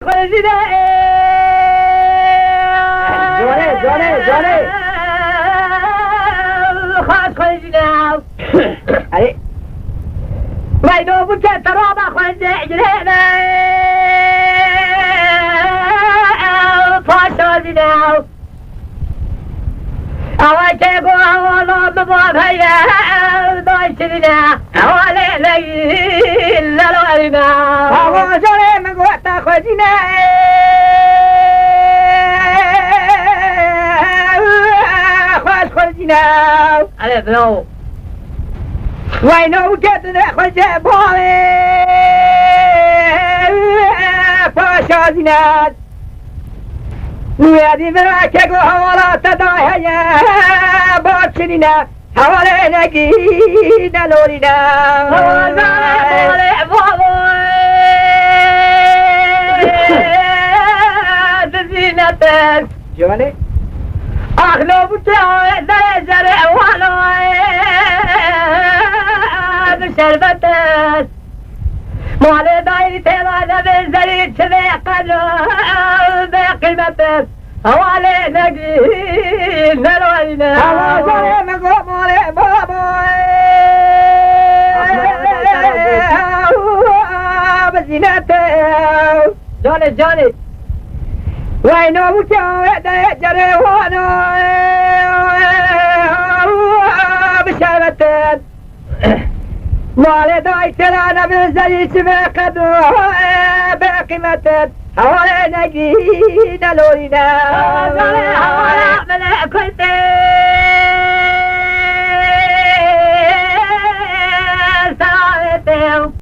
خرجنا جواني خاص خرجنا علي وينو بكت رابع خرجنا جرينا فاشلنا أواجهكم أولا بضافيا ضايشنا أولي ليل للورنا أواجهنا من قوة خرجنا خاص خرجنا على بلو وينو بكت خرجنا بوالي فاشلنا نوادي مراكب وحوالا تداهيا باتشننا حوالي نقينا لورنا حوالي بابوي تزينتك جواني أخلو بتاعي درجة والوي بشربتك مالي دايري تيرانا بزريد شبيقنا بقيمتك حوالي نقينا لورنا حوالي مقومالي بابوي بزينتك جوني وينو بتاعي درجة والوي بشربتك مالي داي ترانا بالزي سباقد بقيمتك حوالي نقينا لورنا حوالي من كنت